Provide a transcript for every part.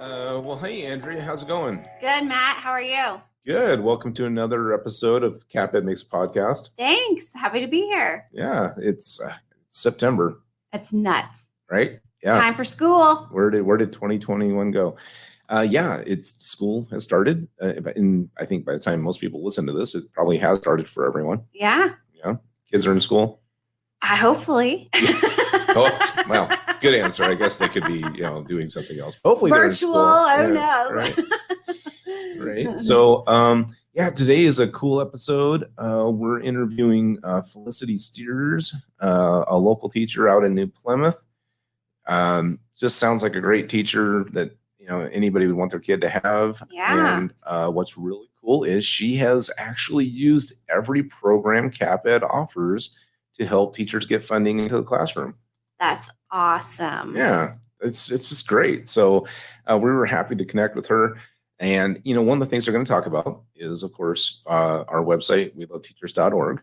Well, hey, Andrea, how's it going? Good, Matt. How are you? Good. Welcome to another episode of CapEd Makes Podcast. Thanks. Happy to be here. Yeah, it's September, It's nuts. right? Yeah. Time for school. Where did 2021 go? Yeah, it's school has started. And I think by the time most people listen to this, it probably has started for everyone. Yeah. Yeah, kids are in school. Hopefully. Oh, well, good answer. I guess they could be, doing something else. Hopefully they're in Virtual. school. Who Yeah, knows? right. So, yeah, today is a cool episode. We're interviewing Felicity Steers, a local teacher out in New Plymouth. Just sounds like a great teacher that anybody would want their kid to have. Yeah. And what's really cool is she has actually used every program CapEd offers to help teachers get funding into the classroom. That's awesome. Yeah, it's just great. So we were happy to connect with her. And, one of the things they're going to talk about is, of course, our website, weloveteachers.org,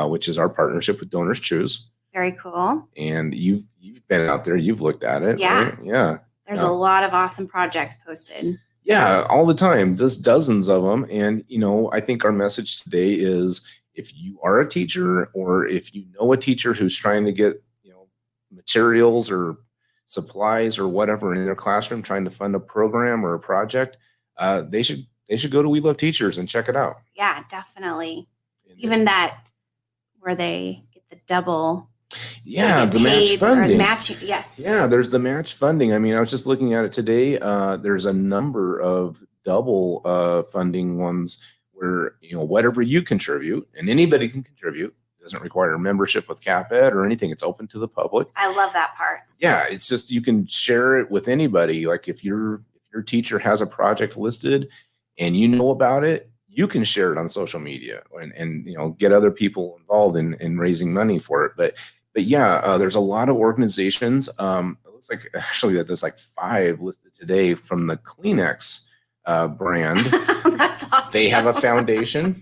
which is our partnership with Donors Choose. Very cool. And you've been out there, you've looked at it. Yeah. Right? Yeah. There's a lot of awesome projects posted. Yeah, all the time, just dozens of them. And, I think our message today is if you are a teacher or if you know a teacher who's trying to get, materials or supplies or whatever in their classroom, trying to fund a program or a project, they should go to We Love Teachers and check it out. Yeah, definitely. Even that where they get the double. Yeah, the match funding. Matching, yes. Yeah, there's the match funding. I mean, I was just looking at it today. There's a number of double funding ones where, whatever you contribute, and anybody can contribute, doesn't require membership with CapEd or anything. It's open to the public. I love that part. Yeah, it's just you can share it with anybody. Like if your teacher has a project listed and you know about it, you can share it on social media and get other people involved in raising money for it. But yeah, there's a lot of organizations. It looks like actually that there's like 5 listed today from the Kleenex brand. That's awesome. They have a foundation.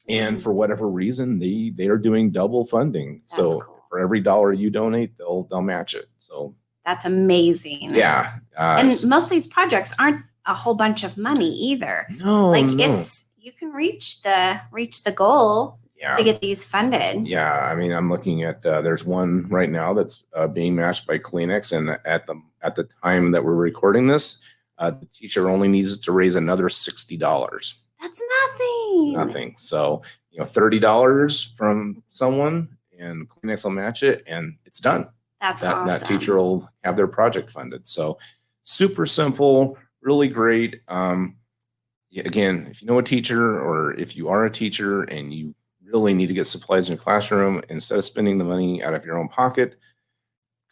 And for whatever reason, they are doing double funding. That's so cool. For every dollar you donate, they'll match it. So that's amazing. Yeah. And most of these projects aren't a whole bunch of money either. No. It's you can reach the goal to get these funded. Yeah. I mean, I'm looking at there's one right now that's being matched by Kleenex, and at the time that we're recording this, the teacher only needs to raise another $60. That's nothing. Nothing. So, $30 from someone and Kleenex will match it and it's done. That's awesome. That teacher will have their project funded. So super simple, really great. Again, if you know a teacher or if you are a teacher and you really need to get supplies in your classroom, instead of spending the money out of your own pocket,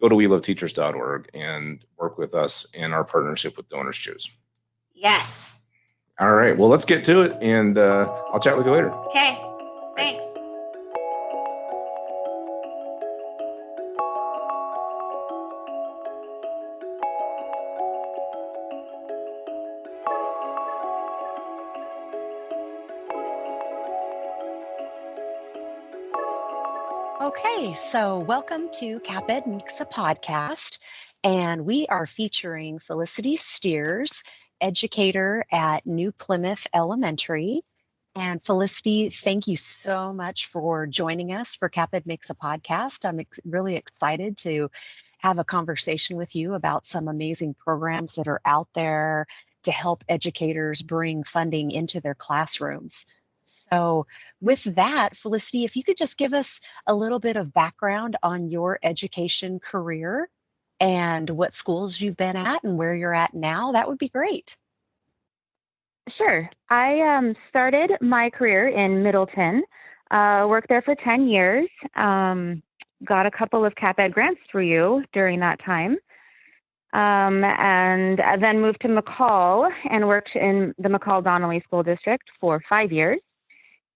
go to weloveteachers.org and work with us in our partnership with Donors Choose. Yes. All right. Well, let's get to it, and I'll chat with you later. Okay. Thanks. Okay, so welcome to CapEd Makes a Podcast, and we are featuring Felicity Steers, educator at New Plymouth Elementary. And Felicity, thank you so much for joining us for CapEd Makes a Podcast. I'm really excited to have a conversation with you about some amazing programs that are out there to help educators bring funding into their classrooms. So with that, Felicity, if you could just give us a little bit of background on your education career and what schools you've been at and where you're at now, that would be great. Sure. I started my career in Middleton, worked there for 10 years, got a couple of CapEd grants for you during that time, and then moved to McCall and worked in the McCall-Donnelly School District for 5 years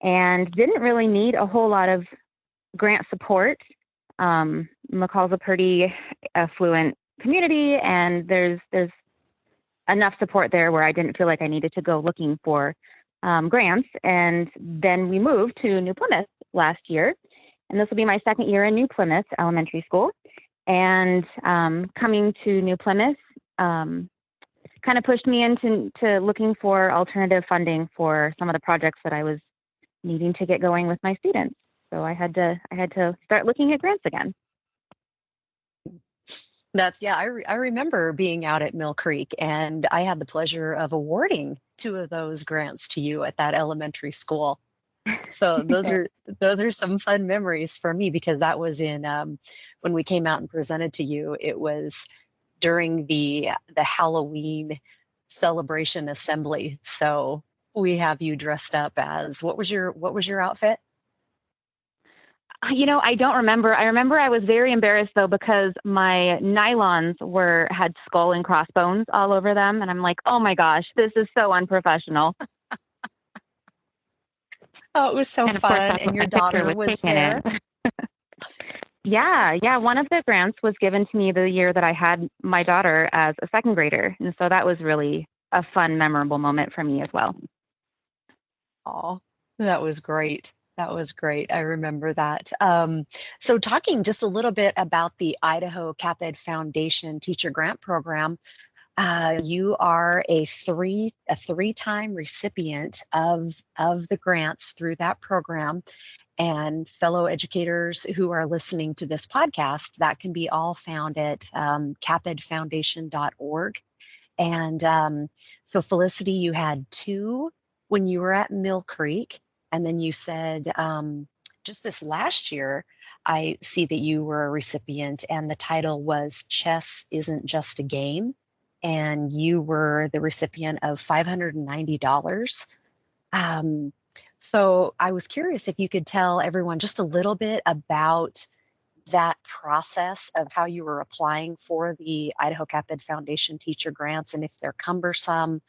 and didn't really need a whole lot of grant support. McCall's a pretty affluent community, and there's enough support there where I didn't feel like I needed to go looking for grants. And then we moved to New Plymouth last year, and this will be my second year in New Plymouth Elementary School. And coming to New Plymouth, kind of pushed me into looking for alternative funding for some of the projects that I was needing to get going with my students. So I had to start looking at grants again. I remember being out at Mill Creek, and I had the pleasure of awarding 2 of those grants to you at that elementary school. So those are some fun memories for me, because that was in when we came out and presented to you. It was during the Halloween celebration assembly. So we have you dressed up as, what was your outfit? I don't remember. I remember I was very embarrassed though, because my nylons had skull and crossbones all over them. And I'm like, oh my gosh, this is so unprofessional. Oh, it was so And of course, fun. that's And what your my picture daughter was taken there. in. Yeah. One of the grants was given to me the year that I had my daughter as a second grader. And so that was really a fun, memorable moment for me as well. Oh, that was great. That was great. I remember that. So talking just a little bit about the Idaho CapEd Foundation Teacher Grant Program, you are a three-time recipient of the grants through that program. And fellow educators who are listening to this podcast, that can be all found at capedfoundation.org. And so Felicity, you had 2 when you were at Mill Creek. And then you said just this last year, I see that you were a recipient, and the title was Chess Isn't Just a Game. And you were the recipient of $590. So I was curious if you could tell everyone just a little bit about that process of how you were applying for the Idaho CapEd Foundation teacher grants, and if they're cumbersome,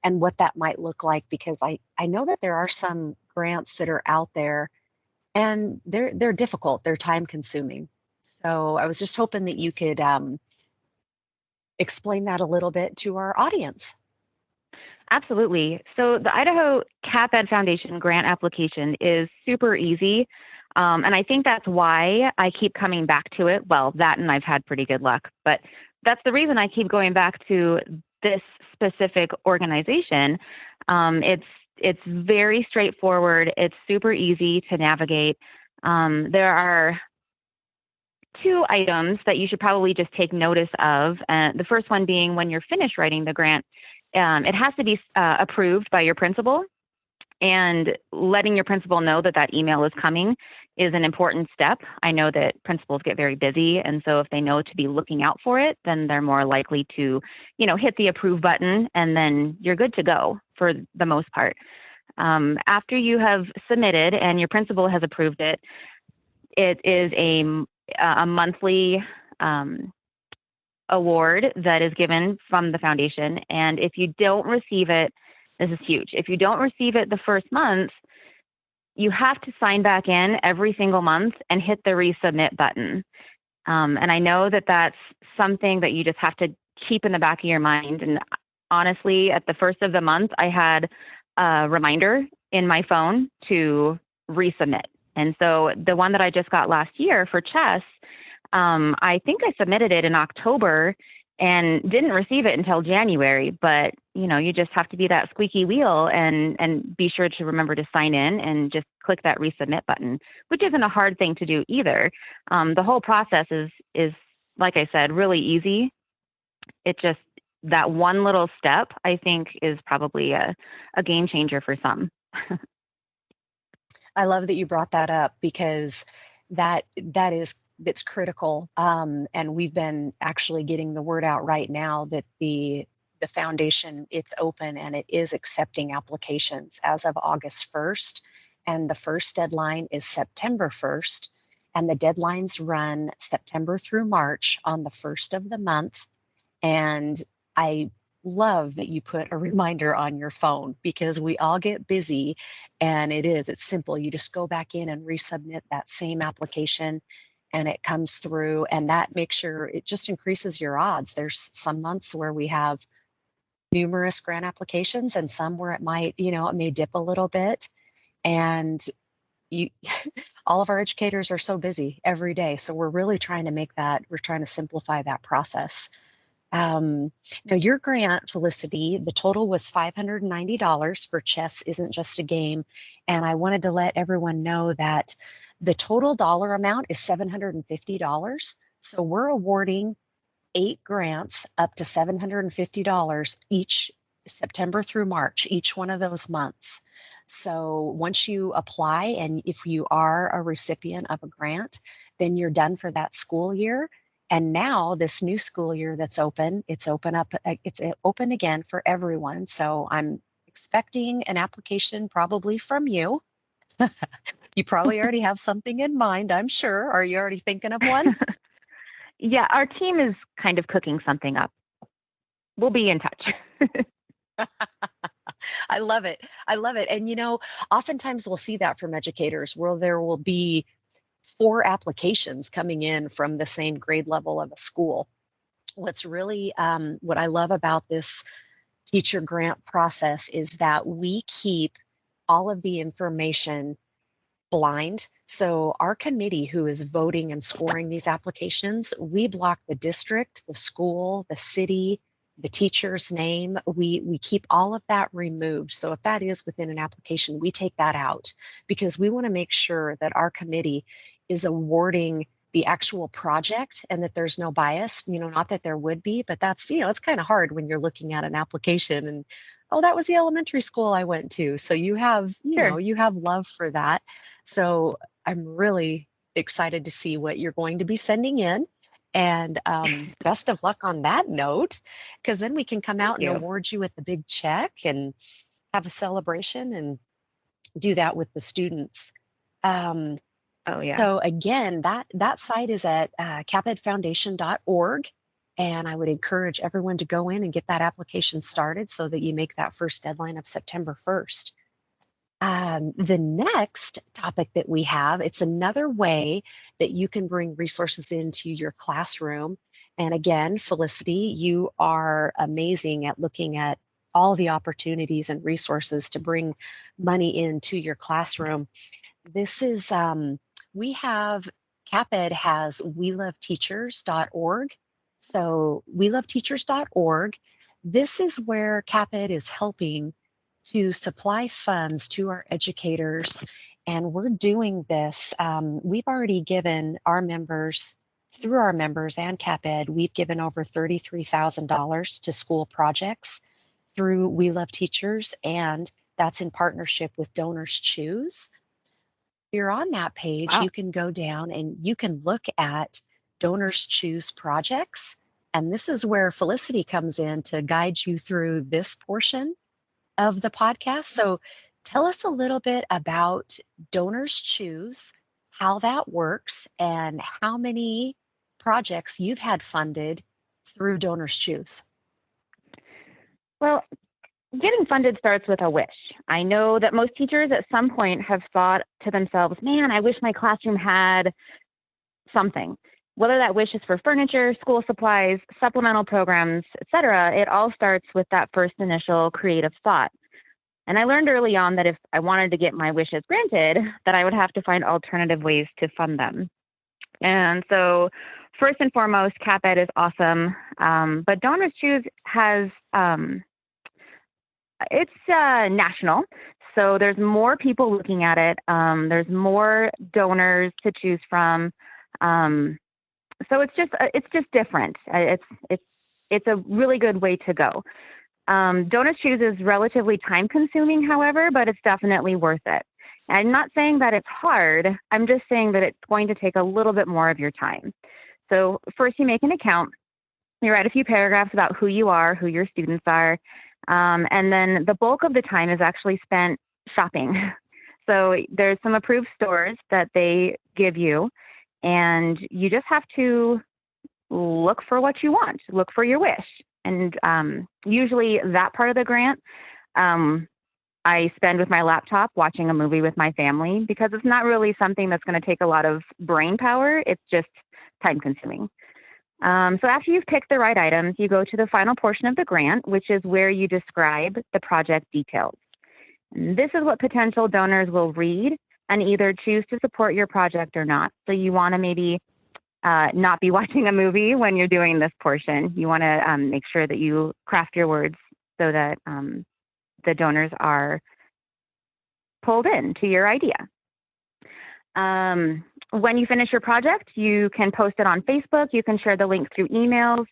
and what that might look like, because I know that there are some grants that are out there and they're difficult, they're time consuming. So I was just hoping that you could explain that a little bit to our audience. Absolutely. So the Idaho CapEd Foundation grant application is super easy. And I think that's why I keep coming back to it. Well, that, and I've had pretty good luck, but that's the reason I keep going back to this specific organization. It's very straightforward. It's super easy to navigate. There are 2 items that you should probably just take notice of. The first one being, when you're finished writing the grant, it has to be approved by your principal, and letting your principal know that email is coming is an important step. I know that principals get very busy, and so if they know to be looking out for it, then they're more likely to, hit the approve button, and then you're good to go for the most part. After you have submitted and your principal has approved it, it is a monthly award that is given from the foundation. And if you don't receive it, this is huge. If you don't receive it the first month, you have to sign back in every single month and hit the resubmit button. And I know that that's something that you just have to keep in the back of your mind. And honestly, at the first of the month, I had a reminder in my phone to resubmit. And so the one that I just got last year for chess, I think I submitted it in October and didn't receive it until January. But, you just have to be that squeaky wheel and be sure to remember to sign in and just click that resubmit button, which isn't a hard thing to do either. The whole process is, like I said, really easy. It just, that one little step, I think, is probably a game changer for some. I love that you brought that up, because it's critical. And we've been actually getting the word out right now that the foundation, it's open and it is accepting applications as of August 1st. And the first deadline is September 1st. And the deadlines run September through March on the first of the month. And I love that you put a reminder on your phone, because we all get busy, and it's simple. You just go back in and resubmit that same application, and it comes through, and that makes sure it just increases your odds. There's some months where we have numerous grant applications, and some where it might, it may dip a little bit. And all of our educators are so busy every day. So we're really trying to simplify that process. Now, your grant, Felicity, the total was $590 for Chess Isn't Just a Game. And I wanted to let everyone know that the total dollar amount is $750. So we're awarding 8 grants up to $750 each September through March, each one of those months. So once you apply, and if you are a recipient of a grant, then you're done for that school year. And now this new school year that's open, it's open again for everyone. So I'm expecting an application probably from you. You probably already have something in mind, I'm sure. Are you already thinking of one? Yeah, our team is kind of cooking something up. We'll be in touch. I love it. I love it. And oftentimes we'll see that from educators where there will be 4 applications coming in from the same grade level of a school. What's really what I love about this teacher grant process is that we keep all of the information blind. So our committee who is voting and scoring these applications, we block the district, the school, the city, the teacher's name. We keep all of that removed. So if that is within an application, we take that out because we want to make sure that our committee is awarding the actual project and that there's no bias, not that there would be, but that's, it's kind of hard when you're looking at an application and, oh, that was the elementary school I went to. So you have, Sure. you have love for that. So I'm really excited to see what you're going to be sending in. And best of luck on that note, because then we can come out and award you with the big check and have a celebration and do that with the students. Oh, yeah. So again, that site is at capedfoundation.org. And I would encourage everyone to go in and get that application started so that you make that first deadline of September 1st. The next topic that we have, it's another way that you can bring resources into your classroom. And again, Felicity, you are amazing at looking at all the opportunities and resources to bring money into your classroom. This is, CapEd has weloveteachers.org. So weloveteachers.org, this is where CapEd is helping to supply funds to our educators. And we're doing this. We've already given our members, through our members and CapEd, we've given over $33,000 to school projects through We Love Teachers, and that's in partnership with Donors Choose. If you're on that page, Wow. You can go down and you can look at Donors Choose projects. And this is where Felicity comes in to guide you through this portion of the podcast. So tell us a little bit about Donors Choose, how that works, and how many projects you've had funded through Donors Choose. Well, getting funded starts with a wish. I know that most teachers at some point have thought to themselves, man, I wish my classroom had something. Whether that wish is for furniture, school supplies, supplemental programs, etc., it all starts with that first initial creative thought. And I learned early on that if I wanted to get my wishes granted, that I would have to find alternative ways to fund them. And so first and foremost, CapEd is awesome, but Donors Choose has, it's national. So there's more people looking at it. There's more donors to choose from. So it's just different. It's a really good way to go. Donors Choose is relatively time consuming, however, but it's definitely worth it. And I'm not saying that it's hard. I'm just saying that it's going to take a little bit more of your time. So first you make an account, you write a few paragraphs about who you are, who your students are. And then the bulk of the time is actually spent shopping. So there's some approved stores that they give you, and you just have to look for what you want, look for your wish. And usually that part of the grant, I spend with my laptop watching a movie with my family because it's not really something that's going to take a lot of brain power. It's just time consuming. So after you've picked the right items, you go to the final portion of the grant, which is where you describe the project details. And this is what potential donors will read and either choose to support your project or not. So you want to maybe not be watching a movie when you're doing this portion. You want to make sure that you craft your words so that the donors are pulled in to your idea. When you finish your project, you can post it on Facebook. You can share the link through emails.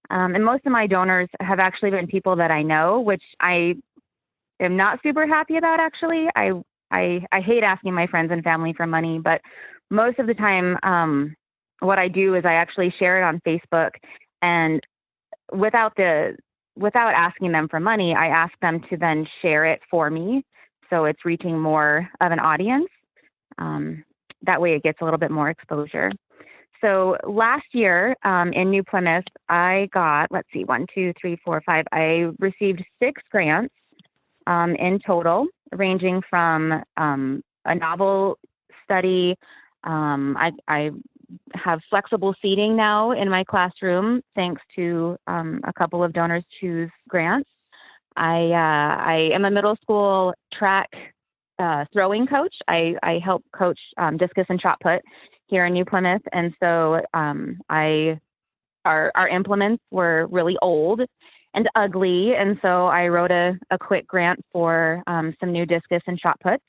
And most of my donors have actually been people that I know, which I am not super happy about, actually. I hate asking my friends and family for money, but most of the time, what I do is I actually share it on Facebook, and without asking them for money, I ask them to then share it for me. So it's reaching more of an audience. That way it gets a little bit more exposure. So last year in New Plymouth, I got, let's see, 1, 2, 3, 4, 5. I received 6 grants in total, ranging from a novel study. I have flexible seating now in my classroom, thanks to a couple of Donors Choose grants. I am a middle school track throwing coach. I help coach discus and shot put here in New Plymouth, and so our implements were really old and ugly, and so I wrote a quick grant for some new discus and shot puts.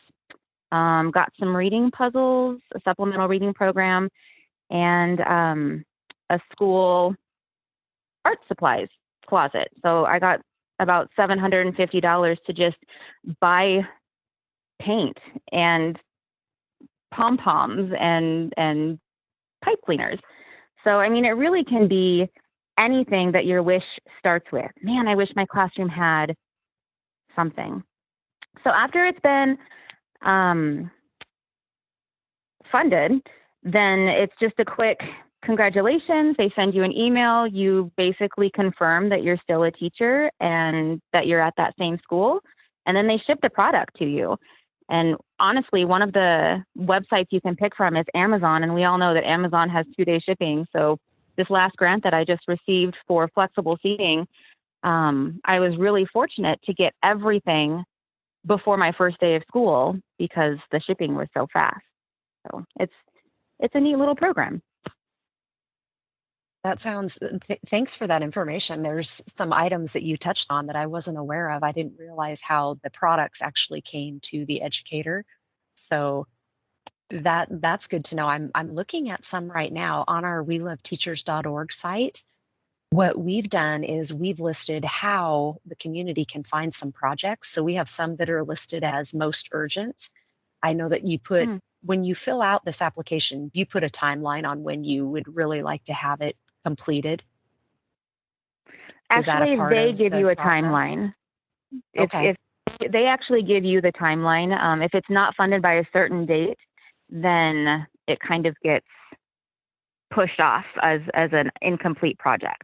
Got some reading puzzles, a supplemental reading program, and a school art supplies closet. So I got about $750 to just buy paint and pom-poms and pipe cleaners. So, I mean, it really can be anything that your wish starts with. Man, I wish my classroom had something. So after it's been funded, then it's just a quick congratulations. They send you an email. You basically confirm that you're still a teacher and that you're at that same school. And then they ship the product to you. And honestly, one of the websites you can pick from is Amazon. And we all know that Amazon has 2-day shipping. So this last grant that I just received for flexible seating, I was really fortunate to get everything before my first day of school because the shipping was so fast. So it's a neat little program. That sounds, thanks for that information. There's some items that you touched on that I wasn't aware of. I didn't realize how the products actually came to the educator. So that's good to know. I'm looking at some right now on our weloveteachers.org site. What we've done is we've listed how the community can find some projects. So we have some that are listed as most urgent. I know that you put, when you fill out this application, you put a timeline on when you would really like to have it completed. Actually, they give you a timeline. Okay. If they actually give you the timeline, if it's not funded by a certain date, then it kind of gets pushed off as an incomplete project.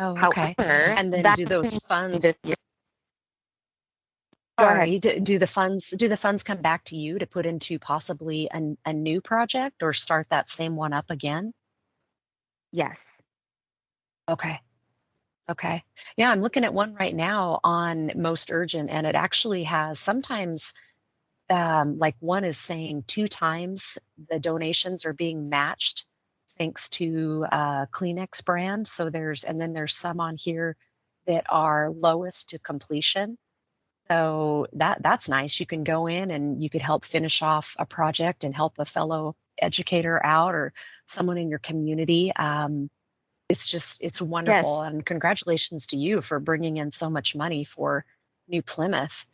Oh, okay. However, and then do those funds? Sorry, do the funds come back to you to put into possibly a new project or start that same one up again? Yes. Okay. Okay. Yeah, I'm looking at one right now on most urgent, and it actually has sometimes like one is saying 2 times the donations are being matched thanks to Kleenex brand. So there's some on here that are lowest to completion. So that's nice. You can go in and you could help finish off a project and help a fellow educator out or someone in your community. It's wonderful. Yes. And congratulations to you for bringing in so much money for New Plymouth.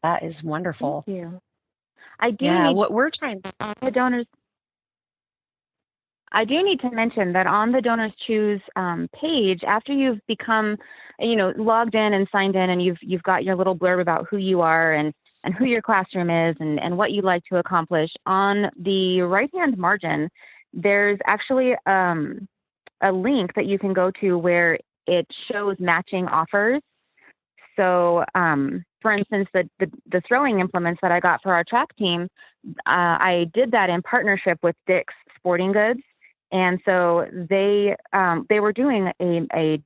That is wonderful. Thank you. What we're trying the donors. I do need to mention that on the Donors Choose page, after you've become, logged in and signed in, and you've got your little blurb about who you are and who your classroom is and what you'd like to accomplish, on the right-hand margin, there's actually a link that you can go to where it shows matching offers. So, for instance, the throwing implements that I got for our track team, I did that in partnership with Dick's Sporting Goods. And so they were doing a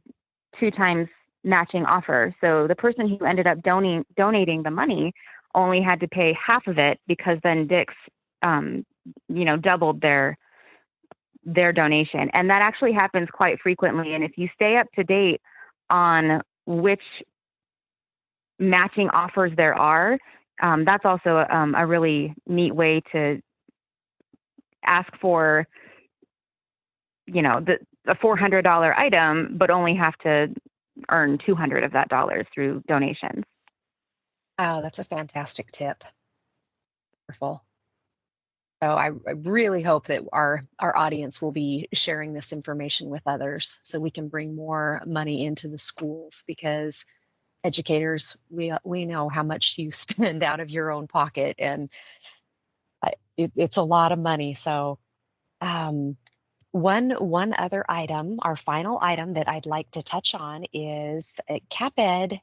2 times matching offer. So the person who ended up donating the money only had to pay half of it, because then Dick's, doubled their their donation. And that actually happens quite frequently. And if you stay up to date on which matching offers there are, that's also a really neat way to ask for, a $400 item, but only have to earn $200 of that dollars through donations. Oh, that's a fantastic tip. Wonderful. So I really hope that our audience will be sharing this information with others so we can bring more money into the schools, because educators, we know how much you spend out of your own pocket, and it's a lot of money. So one other item, our final item that I'd like to touch on is at CapEd.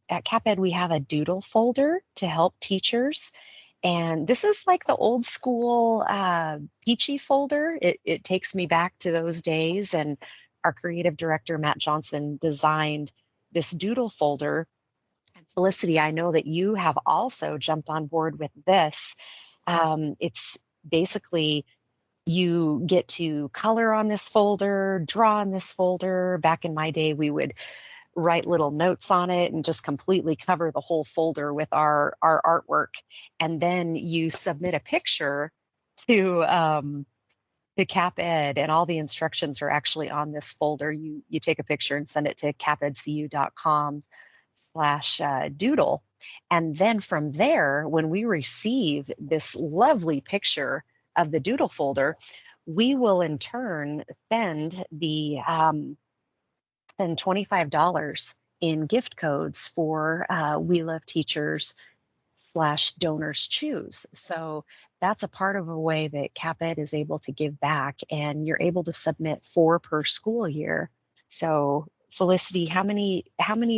At CapEd, we have a doodle folder to help teachers. And this is like the old school peachy folder. It takes me back to those days. And our creative director, Matt Johnson, designed this doodle folder. And Felicity, I know that you have also jumped on board with this. It's basically, you get to color on this folder, draw on this folder. Back in my day, we would write little notes on it and just completely cover the whole folder with our artwork. And then you submit a picture to CapEd, and all the instructions are actually on this folder. You take a picture and send it to capedcu.com/doodle. And then from there, when we receive this lovely picture of the doodle folder, we will in turn send $25 in gift codes for We Love Teachers /Donors Choose. So that's a part of a way that CapEd is able to give back, and you're able to submit 4 per school year. So Felicity, how many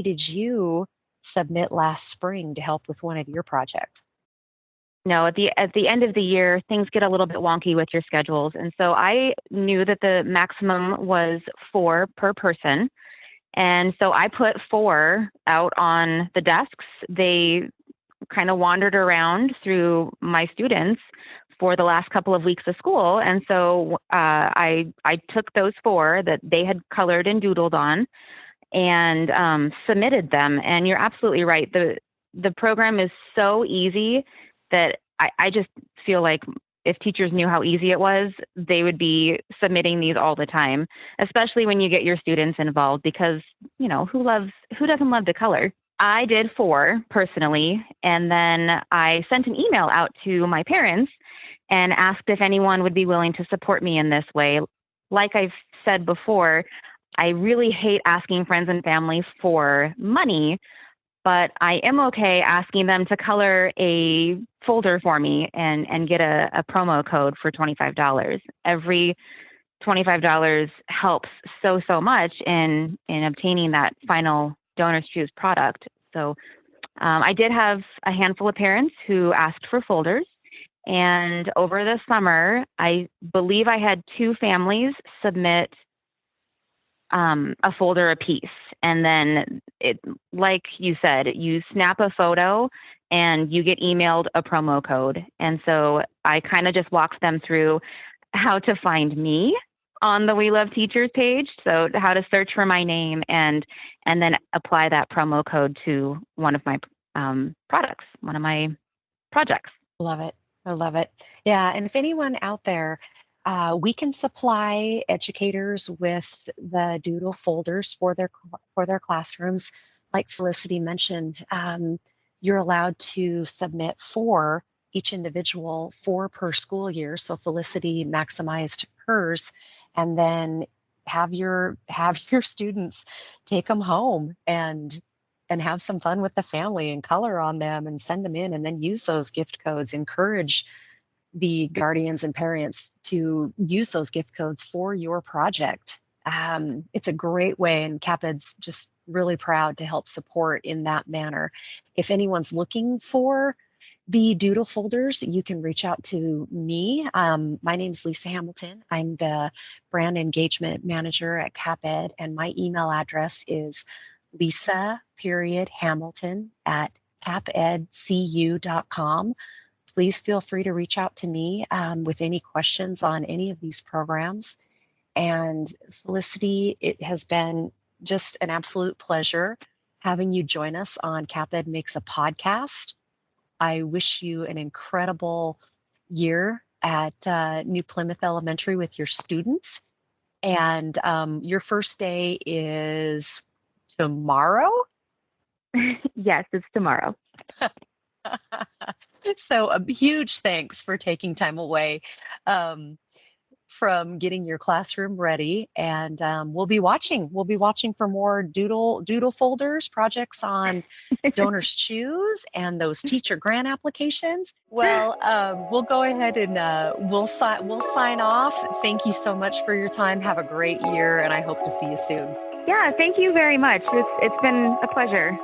did you submit last spring to help with one of your projects? No, at the end of the year, things get a little bit wonky with your schedules. And so I knew that the maximum was 4 per person. And so I put 4 out on the desks. They kind of wandered around through my students for the last couple of weeks of school. And so I took those 4 that they had colored and doodled on and submitted them. And you're absolutely right. The program is so easy that I just feel like if teachers knew how easy it was, they would be submitting these all the time, especially when you get your students involved, because, who doesn't love to color? I did 4 personally, and then I sent an email out to my parents and asked if anyone would be willing to support me in this way. Like I've said before, I really hate asking friends and family for money, but I am okay asking them to color a folder for me and get a promo code for $25. Every $25 helps so much in obtaining that final Donors Choose product. So I did have a handful of parents who asked for folders. And over the summer, I believe I had 2 families submit a folder apiece. And then like you said, you snap a photo and you get emailed a promo code. And so I kind of just walked them through how to find me on the We Love Teachers page. So how to search for my name and then apply that promo code to one of my products, one of my projects. Love it. I love it. Yeah. And if anyone out there, we can supply educators with the doodle folders for their classrooms. Like Felicity mentioned, you're allowed to submit 4, each individual 4 per school year. So Felicity maximized hers, and then have your students take them home and have some fun with the family and color on them and send them in, and then use those gift codes. Encourage the guardians and parents to use those gift codes for your project. It's a great way, and CapEd's just really proud to help support in that manner. If anyone's looking for the doodle folders, you can reach out to me. My name is Lisa Hamilton. I'm the brand engagement manager at CapEd, and my email address is Lisa.Hamilton@capedcu.com. please feel free to reach out to me with any questions on any of these programs. And Felicity, it has been just an absolute pleasure having you join us on CapEd Makes a Podcast. I wish you an incredible year at New Plymouth Elementary with your students. And your first day is tomorrow? Yes, it's tomorrow. So a huge thanks for taking time away from getting your classroom ready. And we'll be watching for more doodle folders, projects on Donors Choose, and those teacher grant applications. Well, we'll go ahead and we'll sign off. Thank you so much for your time. Have a great year, and I hope to see you soon. Yeah, thank you very much. It's been a pleasure.